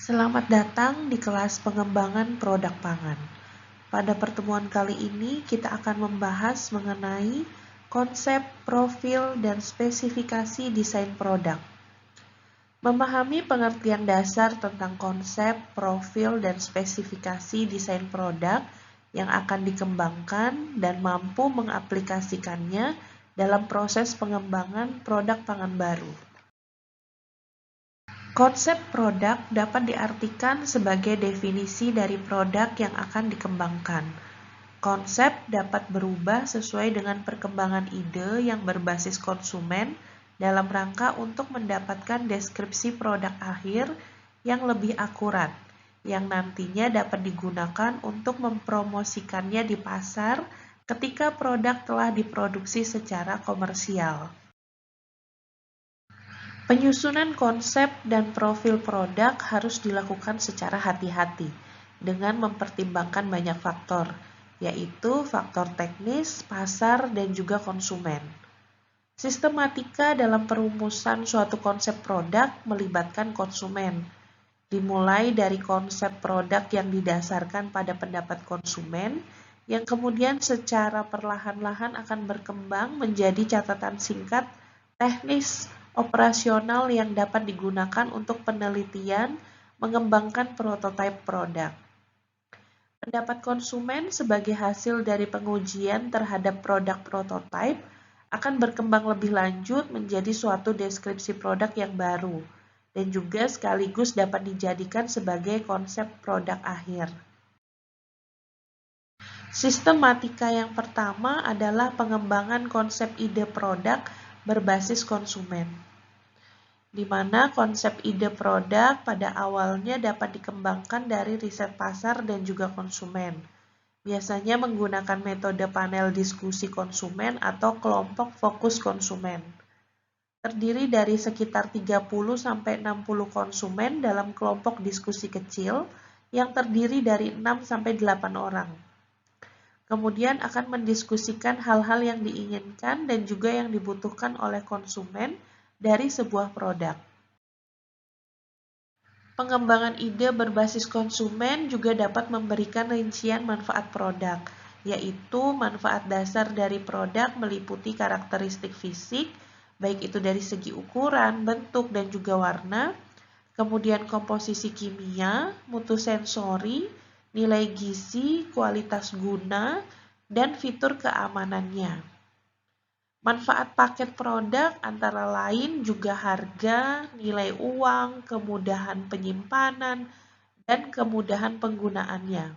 Selamat datang di kelas pengembangan produk pangan. Pada pertemuan kali ini kita akan membahas mengenai konsep, profil, dan spesifikasi desain produk. Memahami pengertian dasar tentang konsep, profil, dan spesifikasi desain produk yang akan dikembangkan dan mampu mengaplikasikannya dalam proses pengembangan produk pangan baru. Konsep produk dapat diartikan sebagai definisi dari produk yang akan dikembangkan. Konsep dapat berubah sesuai dengan perkembangan ide yang berbasis konsumen dalam rangka untuk mendapatkan deskripsi produk akhir yang lebih akurat, yang nantinya dapat digunakan untuk mempromosikannya di pasar ketika produk telah diproduksi secara komersial. Penyusunan konsep dan profil produk harus dilakukan secara hati-hati dengan mempertimbangkan banyak faktor, yaitu faktor teknis, pasar, dan juga konsumen. Sistematika dalam perumusan suatu konsep produk melibatkan konsumen, dimulai dari konsep produk yang didasarkan pada pendapat konsumen, yang kemudian secara perlahan-lahan akan berkembang menjadi catatan singkat teknis operasional yang dapat digunakan untuk penelitian mengembangkan prototipe produk. Pendapat konsumen sebagai hasil dari pengujian terhadap produk prototipe akan berkembang lebih lanjut menjadi suatu deskripsi produk yang baru dan juga sekaligus dapat dijadikan sebagai konsep produk akhir. Sistematika yang pertama adalah pengembangan konsep ide produk berbasis konsumen, di mana konsep ide produk pada awalnya dapat dikembangkan dari riset pasar dan juga konsumen. Biasanya menggunakan metode panel diskusi konsumen atau kelompok fokus konsumen. Terdiri dari sekitar 30-60 konsumen dalam kelompok diskusi kecil yang terdiri dari 6-8 orang. Kemudian akan mendiskusikan hal-hal yang diinginkan dan juga yang dibutuhkan oleh konsumen dari sebuah produk. Pengembangan ide berbasis konsumen juga dapat memberikan rincian manfaat produk, yaitu manfaat dasar dari produk meliputi karakteristik fisik, baik itu dari segi ukuran, bentuk, dan juga warna, kemudian komposisi kimia, mutu sensori, nilai gizi, kualitas guna, dan fitur keamanannya. Manfaat paket produk antara lain juga harga, nilai uang, kemudahan penyimpanan, dan kemudahan penggunaannya.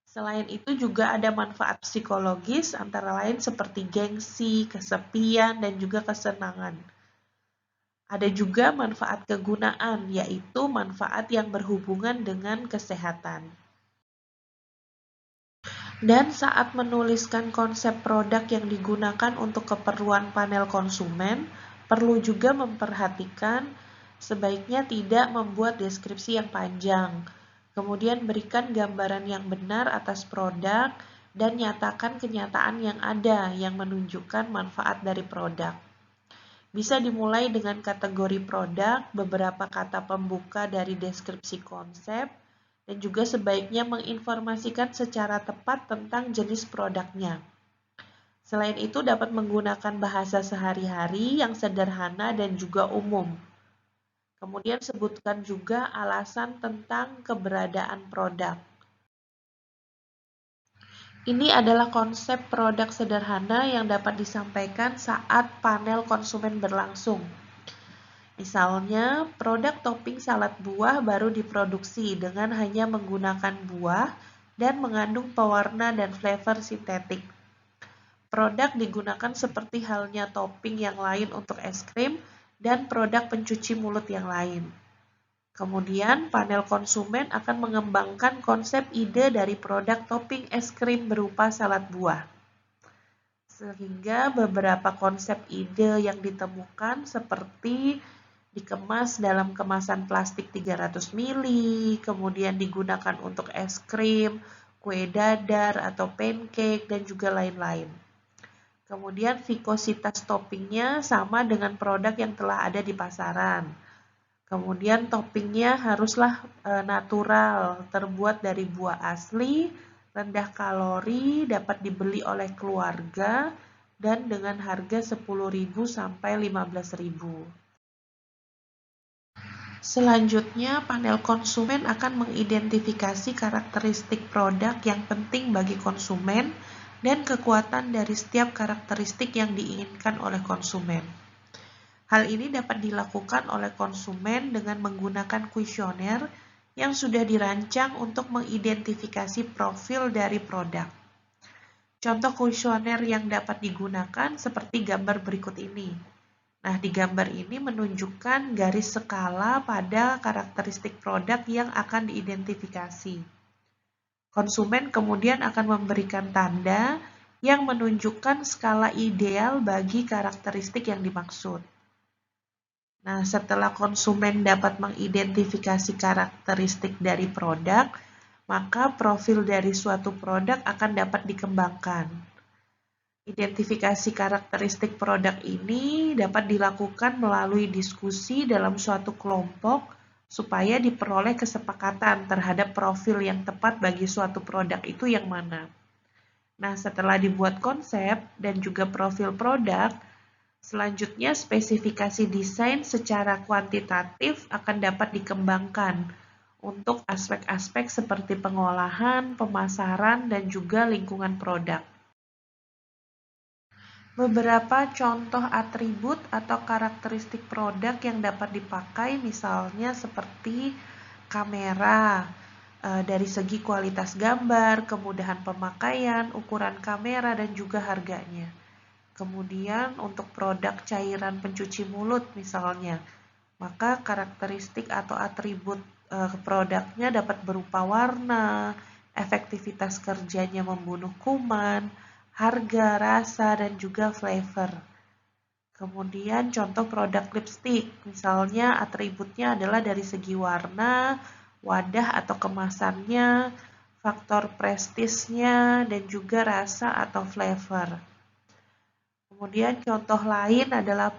Selain itu juga ada manfaat psikologis antara lain seperti gengsi, kesepian, dan juga kesenangan. Ada juga manfaat kegunaan, yaitu manfaat yang berhubungan dengan kesehatan. Dan saat menuliskan konsep produk yang digunakan untuk keperluan panel konsumen, perlu juga memperhatikan sebaiknya tidak membuat deskripsi yang panjang. Kemudian berikan gambaran yang benar atas produk dan nyatakan kenyataan yang ada yang menunjukkan manfaat dari produk. Bisa dimulai dengan kategori produk, beberapa kata pembuka dari deskripsi konsep, dan juga sebaiknya menginformasikan secara tepat tentang jenis produknya. Selain itu dapat menggunakan bahasa sehari-hari yang sederhana dan juga umum. Kemudian sebutkan juga alasan tentang keberadaan produk. Ini adalah konsep produk sederhana yang dapat disampaikan saat panel konsumen berlangsung. Misalnya, produk topping salad buah baru diproduksi dengan hanya menggunakan buah dan mengandung pewarna dan flavor sintetik. Produk digunakan seperti halnya topping yang lain untuk es krim dan produk pencuci mulut yang lain. Kemudian, panel konsumen akan mengembangkan konsep ide dari produk topping es krim berupa salad buah. Sehingga beberapa konsep ide yang ditemukan seperti dikemas dalam kemasan plastik 300 ml, kemudian digunakan untuk es krim, kue dadar atau pancake, dan juga lain-lain. Kemudian vikositas toppingnya sama dengan produk yang telah ada di pasaran. Kemudian toppingnya haruslah natural, terbuat dari buah asli, rendah kalori, dapat dibeli oleh keluarga, dan dengan harga 10.000 sampai 15.000. Selanjutnya, panel konsumen akan mengidentifikasi karakteristik produk yang penting bagi konsumen dan kekuatan dari setiap karakteristik yang diinginkan oleh konsumen. Hal ini dapat dilakukan oleh konsumen dengan menggunakan kuesioner yang sudah dirancang untuk mengidentifikasi profil dari produk. Contoh kuesioner yang dapat digunakan seperti gambar berikut ini. Nah, di gambar ini menunjukkan garis skala pada karakteristik produk yang akan diidentifikasi. Konsumen kemudian akan memberikan tanda yang menunjukkan skala ideal bagi karakteristik yang dimaksud. Nah, setelah konsumen dapat mengidentifikasi karakteristik dari produk, maka profil dari suatu produk akan dapat dikembangkan. Identifikasi karakteristik produk ini dapat dilakukan melalui diskusi dalam suatu kelompok supaya diperoleh kesepakatan terhadap profil yang tepat bagi suatu produk itu yang mana. Nah, setelah dibuat konsep dan juga profil produk, selanjutnya spesifikasi desain secara kuantitatif akan dapat dikembangkan untuk aspek-aspek seperti pengolahan, pemasaran, dan juga lingkungan produk. Beberapa contoh atribut atau karakteristik produk yang dapat dipakai misalnya seperti kamera, dari segi kualitas gambar, kemudahan pemakaian, ukuran kamera, dan juga harganya. Kemudian untuk produk cairan pencuci mulut misalnya, maka karakteristik atau atribut produknya dapat berupa warna, efektivitas kerjanya membunuh kuman, harga, rasa, dan juga flavor. Kemudian contoh produk lipstick, misalnya atributnya adalah dari segi warna, wadah atau kemasannya, faktor prestisnya, dan juga rasa atau flavor. Kemudian contoh lain adalah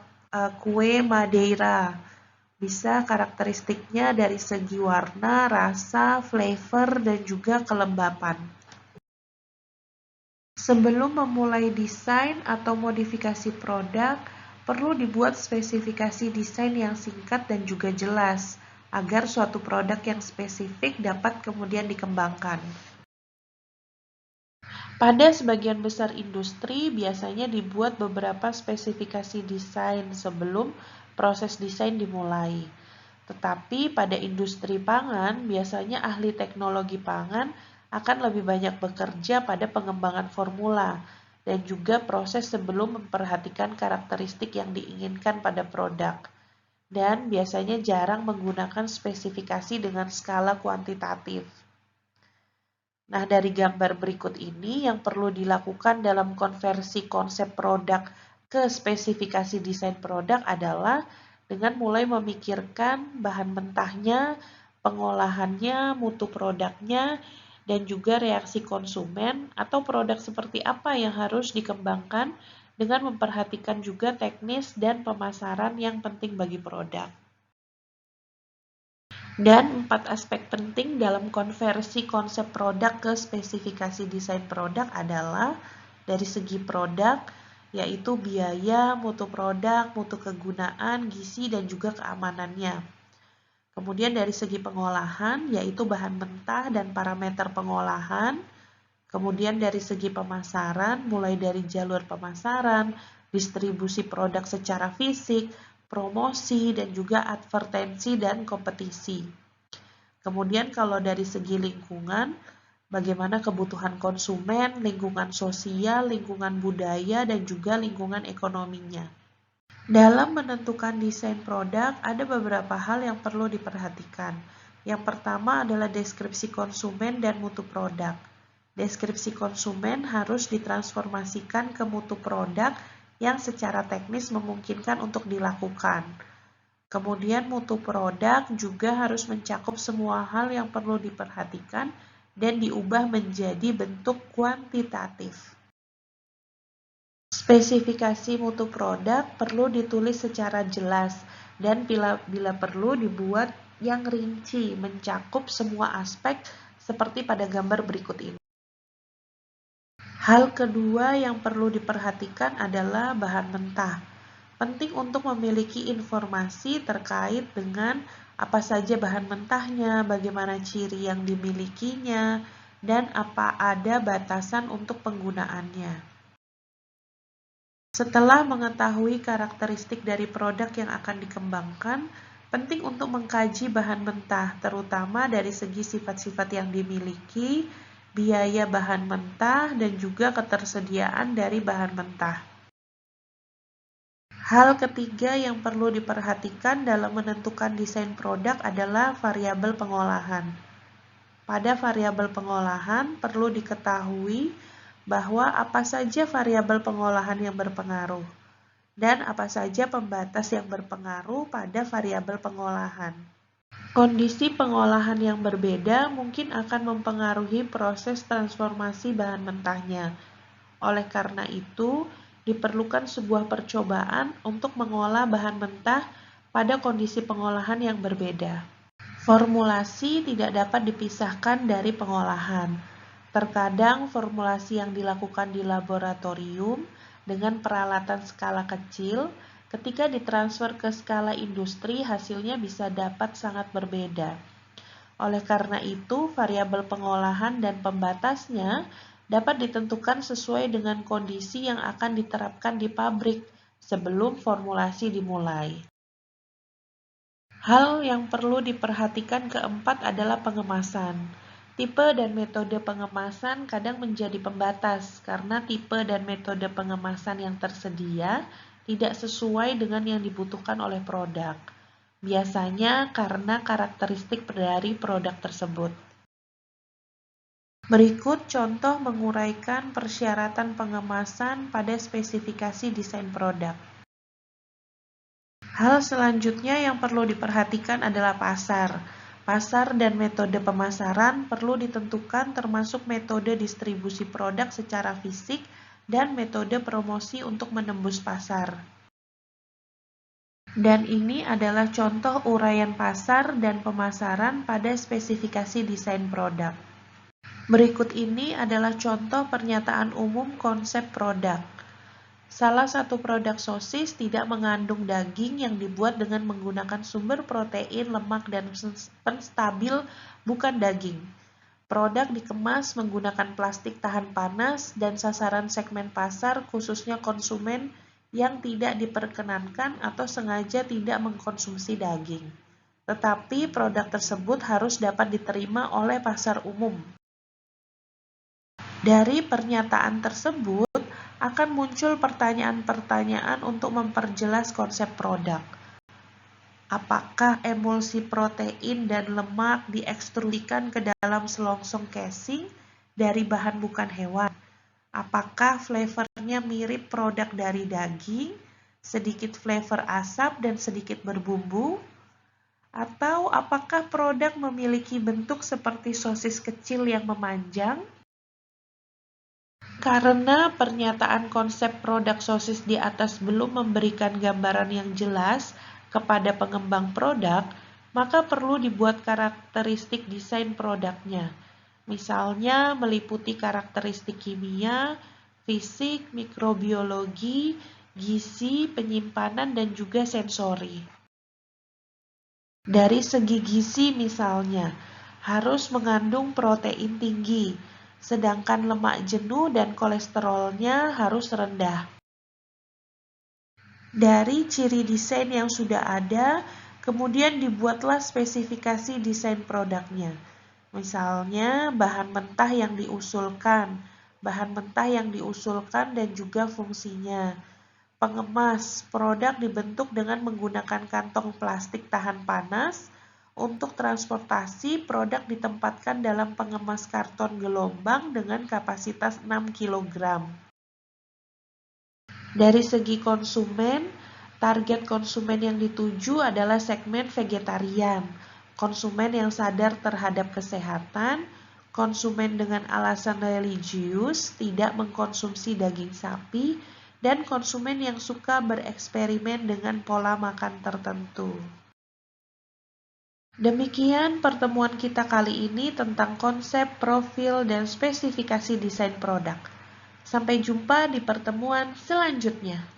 kue Madeira. Bisa karakteristiknya dari segi warna, rasa, flavor, dan juga kelembapan. Sebelum memulai desain atau modifikasi produk, perlu dibuat spesifikasi desain yang singkat dan juga jelas, agar suatu produk yang spesifik dapat kemudian dikembangkan. Pada sebagian besar industri, biasanya dibuat beberapa spesifikasi desain sebelum proses desain dimulai. Tetapi pada industri pangan, biasanya ahli teknologi pangan akan lebih banyak bekerja pada pengembangan formula dan juga proses sebelum memperhatikan karakteristik yang diinginkan pada produk. Dan biasanya jarang menggunakan spesifikasi dengan skala kuantitatif. Nah, dari gambar berikut ini yang perlu dilakukan dalam konversi konsep produk ke spesifikasi desain produk adalah dengan mulai memikirkan bahan mentahnya, pengolahannya, mutu produknya, dan juga reaksi konsumen atau produk seperti apa yang harus dikembangkan dengan memperhatikan juga teknis dan pemasaran yang penting bagi produk. Dan 4 aspek penting dalam konversi konsep produk ke spesifikasi desain produk adalah dari segi produk, yaitu biaya, mutu produk, mutu kegunaan, gizi, dan juga keamanannya. Kemudian dari segi pengolahan, yaitu bahan mentah dan parameter pengolahan. Kemudian dari segi pemasaran, mulai dari jalur pemasaran, distribusi produk secara fisik, promosi, dan juga advertensi dan kompetisi. Kemudian kalau dari segi lingkungan, bagaimana kebutuhan konsumen, lingkungan sosial, lingkungan budaya, dan juga lingkungan ekonominya. Dalam menentukan desain produk, ada beberapa hal yang perlu diperhatikan. Yang pertama adalah deskripsi konsumen dan mutu produk. Deskripsi konsumen harus ditransformasikan ke mutu produk yang secara teknis memungkinkan untuk dilakukan. Kemudian mutu produk juga harus mencakup semua hal yang perlu diperhatikan dan diubah menjadi bentuk kuantitatif. Spesifikasi mutu produk perlu ditulis secara jelas dan bila perlu dibuat yang rinci, mencakup semua aspek seperti pada gambar berikut ini. Hal kedua yang perlu diperhatikan adalah bahan mentah. Penting untuk memiliki informasi terkait dengan apa saja bahan mentahnya, bagaimana ciri yang dimilikinya, dan apa ada batasan untuk penggunaannya. Setelah mengetahui karakteristik dari produk yang akan dikembangkan, penting untuk mengkaji bahan mentah, terutama dari segi sifat-sifat yang dimiliki, biaya bahan mentah, dan juga ketersediaan dari bahan mentah. Hal ketiga yang perlu diperhatikan dalam menentukan desain produk adalah variabel pengolahan. Pada variabel pengolahan perlu diketahui bahwa apa saja variabel pengolahan yang berpengaruh dan apa saja pembatas yang berpengaruh pada variabel pengolahan. Kondisi pengolahan yang berbeda mungkin akan mempengaruhi proses transformasi bahan mentahnya. Oleh karena itu, diperlukan sebuah percobaan untuk mengolah bahan mentah pada kondisi pengolahan yang berbeda. Formulasi tidak dapat dipisahkan dari pengolahan. Terkadang formulasi yang dilakukan di laboratorium dengan peralatan skala kecil, ketika ditransfer ke skala industri hasilnya bisa dapat sangat berbeda. Oleh karena itu, variabel pengolahan dan pembatasnya dapat ditentukan sesuai dengan kondisi yang akan diterapkan di pabrik sebelum formulasi dimulai. Hal yang perlu diperhatikan keempat adalah pengemasan. Tipe dan metode pengemasan kadang menjadi pembatas karena tipe dan metode pengemasan yang tersedia tidak sesuai dengan yang dibutuhkan oleh produk. Biasanya karena karakteristik dari produk tersebut. Berikut contoh menguraikan persyaratan pengemasan pada spesifikasi desain produk. Hal selanjutnya yang perlu diperhatikan adalah pasar. Pasar dan metode pemasaran perlu ditentukan termasuk metode distribusi produk secara fisik dan metode promosi untuk menembus pasar. Dan ini adalah contoh uraian pasar dan pemasaran pada spesifikasi desain produk. Berikut ini adalah contoh pernyataan umum konsep produk. Salah satu produk sosis tidak mengandung daging yang dibuat dengan menggunakan sumber protein, lemak, dan penstabil bukan daging. Produk dikemas menggunakan plastik tahan panas dan sasaran segmen pasar khususnya konsumen yang tidak diperkenankan atau sengaja tidak mengkonsumsi daging. Tetapi produk tersebut harus dapat diterima oleh pasar umum. Dari pernyataan tersebut akan muncul pertanyaan-pertanyaan untuk memperjelas konsep produk. Apakah emulsi protein dan lemak diekstrusikan ke dalam selongsong casing dari bahan bukan hewan? Apakah flavornya mirip produk dari daging, sedikit flavor asap dan sedikit berbumbu? Atau apakah produk memiliki bentuk seperti sosis kecil yang memanjang? Karena pernyataan konsep produk sosis di atas belum memberikan gambaran yang jelas kepada pengembang produk, maka perlu dibuat karakteristik desain produknya. Misalnya meliputi karakteristik kimia, fisik, mikrobiologi, gizi, penyimpanan, dan juga sensori. Dari segi gizi misalnya, harus mengandung protein tinggi, sedangkan lemak jenuh dan kolesterolnya harus rendah. Dari ciri desain yang sudah ada, kemudian dibuatlah spesifikasi desain produknya. Misalnya, bahan mentah yang diusulkan dan juga fungsinya. Pengemas, produk dibentuk dengan menggunakan kantong plastik tahan panas. Untuk transportasi, produk ditempatkan dalam pengemas karton gelombang dengan kapasitas 6 kg. Dari segi konsumen, target konsumen yang dituju adalah segmen vegetarian, konsumen yang sadar terhadap kesehatan, konsumen dengan alasan religius, tidak mengkonsumsi daging sapi, dan konsumen yang suka bereksperimen dengan pola makan tertentu. Demikian pertemuan kita kali ini tentang konsep, profil, dan spesifikasi desain produk. Sampai jumpa di pertemuan selanjutnya.